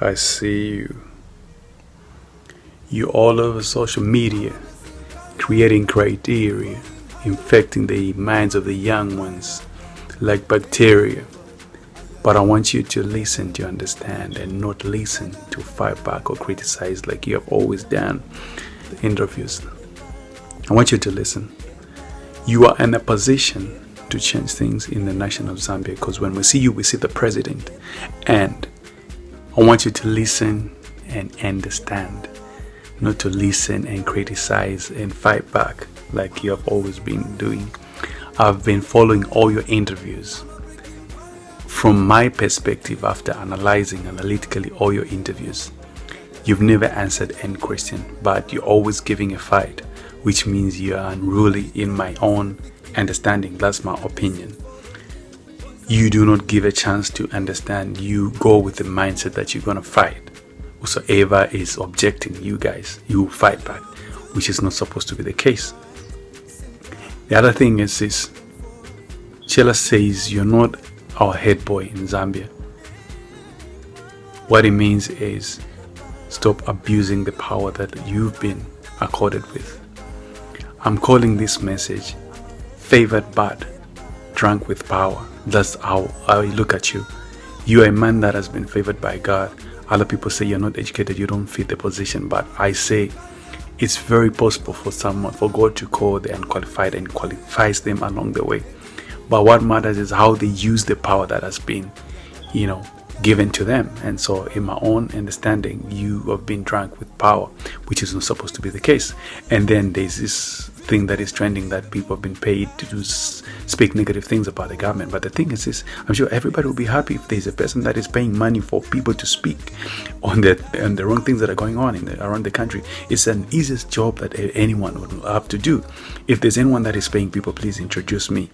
I see you. You all over social media, creating criteria, infecting the minds of the young ones like bacteria. But I want you to listen to understand and not listen to fight back or criticize like you have always done in interviews. I want you to listen. You are in a position to change things in the nation of Zambia, because when we see you, we see the president. And I want you to listen and understand, not to listen and criticize and fight back like you have always been doing. I've been following all your interviews. From my perspective, after analyzing analytically all your interviews, you've never answered any question, but you're always giving a fight, which means you are unruly in my own understanding. That's my opinion. You do not give a chance to understand. You go with the mindset that you're going to fight. Whosoever is objecting, you guys, you fight back, which is not supposed to be the case. The other thing is this. Chela says you're not our head boy in Zambia. What it means is stop abusing the power that you've been accorded with. I'm calling this message favored but drunk with power. That's how I look at you. You are a man that has been favored by God. Other people say you're not educated, you don't fit the position, but I say it's very possible for God to call the unqualified and qualifies them along the way. But what matters is how they use the power that has been, given to them. And so in my own understanding, you have been drunk with power, which is not supposed to be the case. And then there's this thing that is trending that people have been paid to speak negative things about the government. But the thing is this, I'm sure everybody will be happy if there's a person that is paying money for people to speak on the wrong things that are going on around the country. It's an easiest job that anyone would have to do. If there's anyone that is paying people, please introduce me.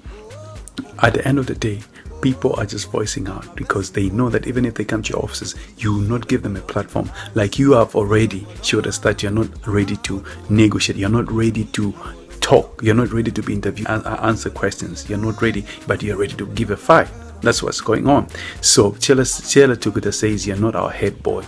At the end of the day, people are just voicing out because they know that even if they come to your offices, you will not give them a platform. Like you have already showed us that you're not ready to negotiate, you're not ready to talk, you're not ready to be interviewed and answer questions, you're not ready, but you're ready to give a fight. That's what's going on. So Chela Tukuta says you're not our head boy.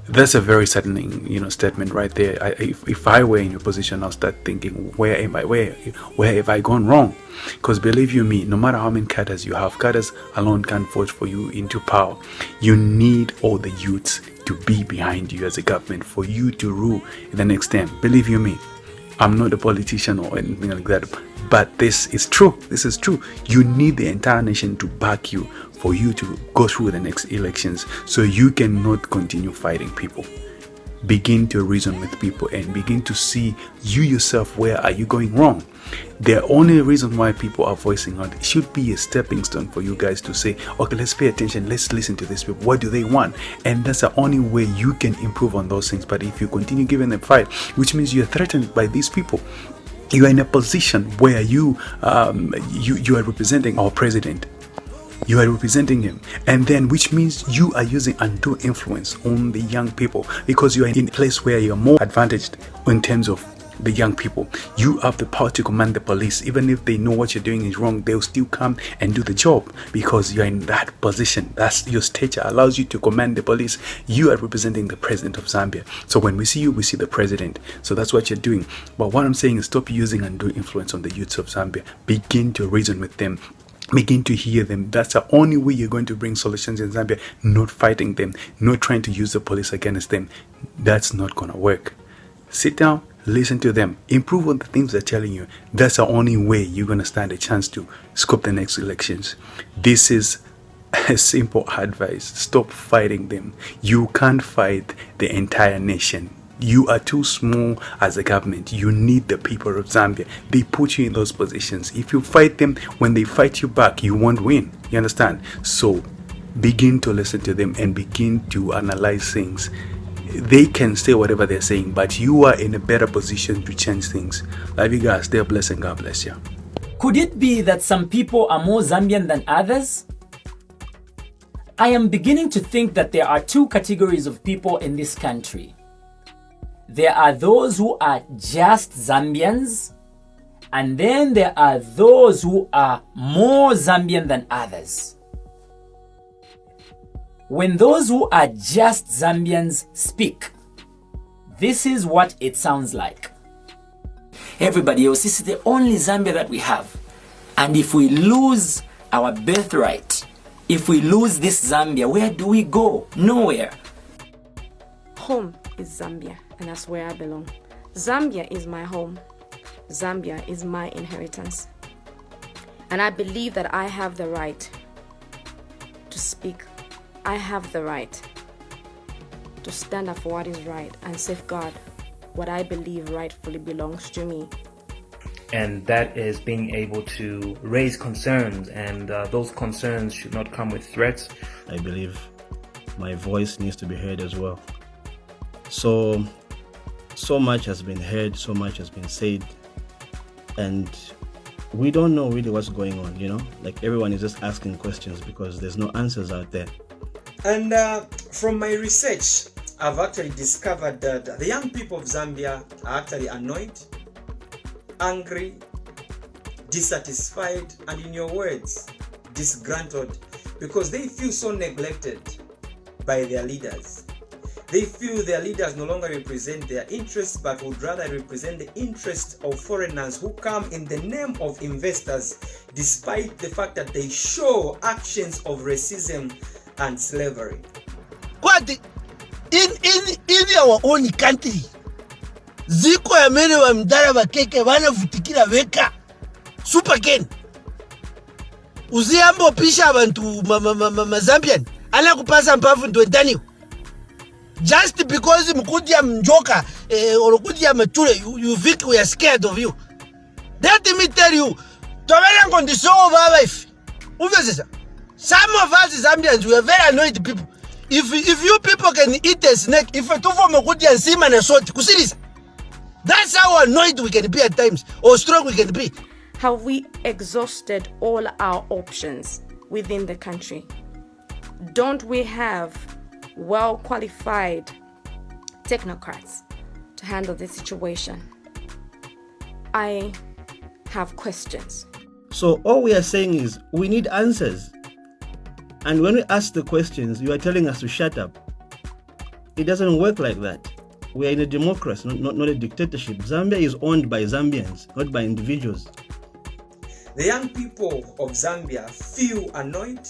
That's a very saddening, statement right there. If I were in your position, I'll start thinking, where have I gone wrong? Because believe you me, no matter how many cadres you have, cadres alone can't vote for you into power. You need all the youths to be behind you as a government for you to rule in the next term. Believe you me, I'm not a politician or anything like that, but this is true. This is true. You need the entire nation to back you for you to go through the next elections, so you cannot continue fighting people. Begin to reason with people and begin to see you yourself, where are you going wrong. The only reason why people are voicing out should be a stepping stone for you guys to say, okay, let's pay attention, let's listen to these people, what do they want? And that's the only way you can improve on those things. But if you continue giving them fight, which means you're threatened by these people, you are in a position where you are representing our president. You are representing him, and then which means you are using undue influence on the young people, because you are in a place where you're more advantaged in terms of the young people. You have the power to command the police. Even if they know what you're doing is wrong, they'll still come and do the job because you're in that position. That's your stature allows you to command the police. You are representing the president of Zambia. So when we see you, we see the president. So that's what you're doing. But what I'm saying is stop using undue influence on the youths of Zambia. Begin to reason with them. Begin to hear them. That's the only way you're going to bring solutions in Zambia. Not fighting them, not trying to use the police against them. That's not going to work. Sit down, listen to them, improve on the things they're telling you. That's the only way you're going to stand a chance to scope the next elections. This is a simple advice. Stop fighting them. You can't fight the entire nation. You are too small as a government. You need the people of Zambia. They put you in those positions. If you fight them, when they fight you back, you won't win. You understand? So begin to listen to them and begin to analyze things. They can say whatever they're saying, but you are in a better position to change things. Love you guys. Stay blessed and God bless you. Could it be that some people are more Zambian than others? I am beginning to think that there are two categories of people in this country. There are those who are just Zambians, and then there are those who are more Zambian than others. When those who are just Zambians speak, this is what it sounds like. Everybody else, this is the only Zambia that we have. And if we lose our birthright, if we lose this Zambia, where do we go? Nowhere. Home is Zambia, and that's where I belong. Zambia is my home. Zambia is my inheritance. And I believe that I have the right to speak. I have the right to stand up for what is right and safeguard what I believe rightfully belongs to me. And that is being able to raise concerns, and those concerns should not come with threats. I believe my voice needs to be heard as well. So much has been heard, so much has been said, and we don't know really what's going on, like everyone is just asking questions because there's no answers out there. And from my research, I've actually discovered that the young people of Zambia are actually annoyed, angry, dissatisfied, and in your words, disgruntled, because they feel so neglected by their leaders. They feel their leaders no longer represent their interests, but would rather represent the interests of foreigners who come in the name of investors, despite the fact that they show actions of racism and slavery. What in our own country, ziko ya mene wa mdara wa keke wanavutikira weka superken uziambo pisha abantu mazambian ala kupasa mpavu ndwendani just because mkudia mjoka or kudia machule you think we are scared of you. Let me tell you, tomela condition of our life. Some of us Zambians, we are very annoyed people. If you people can eat a snake, if tu for mkudia nsima na soti kusirisa. That's how annoyed we can be at times, or strong we can be. Have we exhausted all our options within the country? Don't we have well-qualified technocrats to handle this situation? I have questions. So all we are saying is we need answers. And when we ask the questions, you are telling us to shut up. It doesn't work like that. We are in a democracy, not a dictatorship. Zambia is owned by Zambians, not by individuals. The young people of Zambia feel annoyed,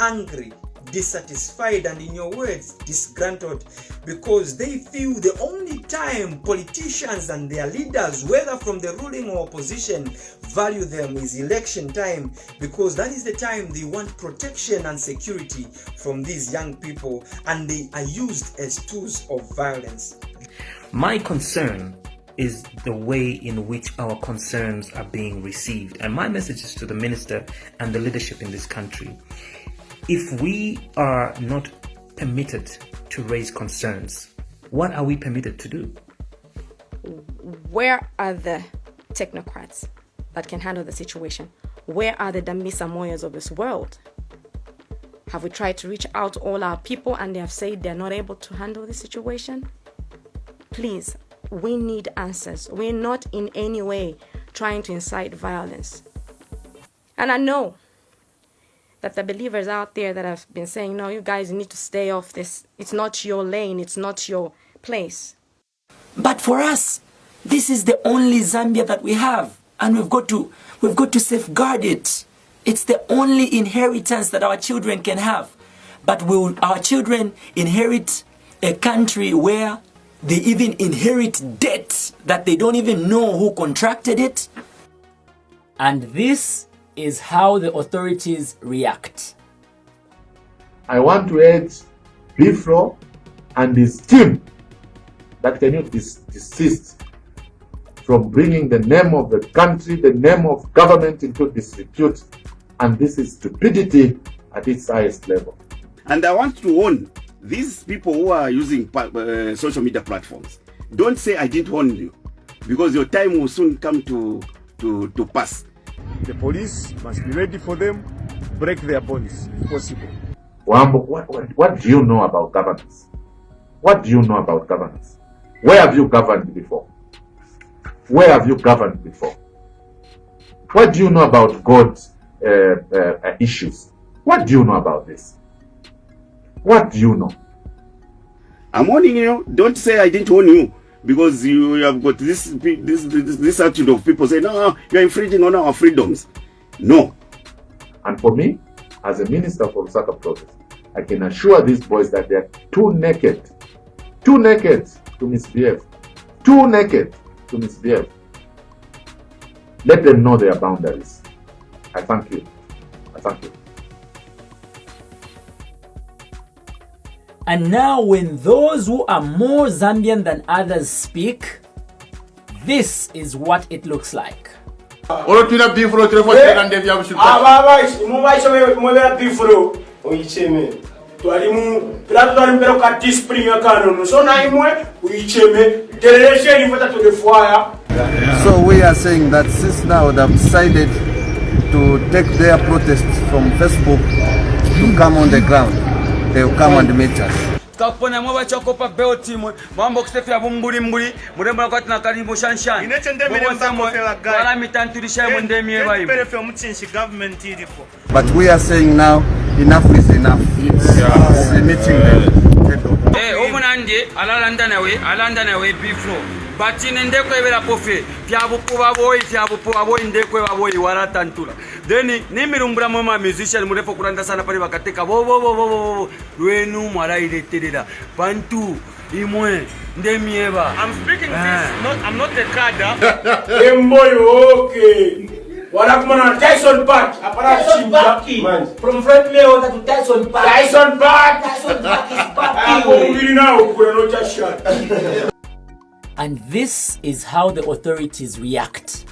angry, dissatisfied, and in your words, disgruntled, because they feel the only time politicians and their leaders, whether from the ruling or opposition, value them is election time, because that is the time they want protection and security from these young people, and they are used as tools of violence. My concern is the way in which our concerns are being received, and my message is to the minister and the leadership in this country. If we are not permitted to raise concerns, what are we permitted to do? Where are the technocrats that can handle the situation? Where are the Dambisa Moyas of this world? Have we tried to reach out to all our people and they have said they're not able to handle the situation? Please, we need answers. We're not in any way trying to incite violence. And I know that the believers out there that have been saying, no, you guys need to stay off this. It's not your lane. It's not your place. But for us, this is the only Zambia that we have. And we've got to safeguard it. It's the only inheritance that our children can have. But will our children inherit a country where they even inherit debt that they don't even know who contracted it? And this is how the authorities react. I want to urge Bifro and his team that can you desist from bringing the name of the country, the name of government into disrepute, and this is stupidity at its highest level. And I want to warn these people who are using social media platforms. Don't say I didn't warn you, because your time will soon come to pass. The police must be ready for them, break their bonds if possible. Wambo, what do you know about governance? What do you know about governance? Where have you governed before? Where have you governed before? What do you know about God's issues? What do you know about this? What do you know? I'm warning you. Don't say I didn't warn you, because you have got this attitude of people saying, no, you're infringing on our freedoms. No. And for me, as a minister for Lusaka Province, I can assure these boys that they are too naked to misbehave. Too naked to misbehave. Let them know their boundaries. I thank you. I thank you. And now when those who are more Zambian than others speak, this is what it looks like. So we are saying that since now they have decided to take their protests from Facebook to come on the ground, they will come and meet us. Kakupona mwa chakopa belti mambo kusefia bumbuli mbuli murembo nakati na karibu shanshan wala mitanturisha mundemie bayibu. But we are saying now enough is enough. It's limiting them. Omunandi alanda nawe biflo batine ndekwe bela pofe byabukuba boyi ndekwe baboyi wala tantula then nimirumbura mama musician murepo kuranda sana pale bakateka bo lwenu mwalaireterera bantu imwe ndemieba. I'm speaking this I'm not the kada emboyo okay wala kumana Tyson Park apara chimba from Fred Mayweather to Tyson Park is back. And this is how the authorities react.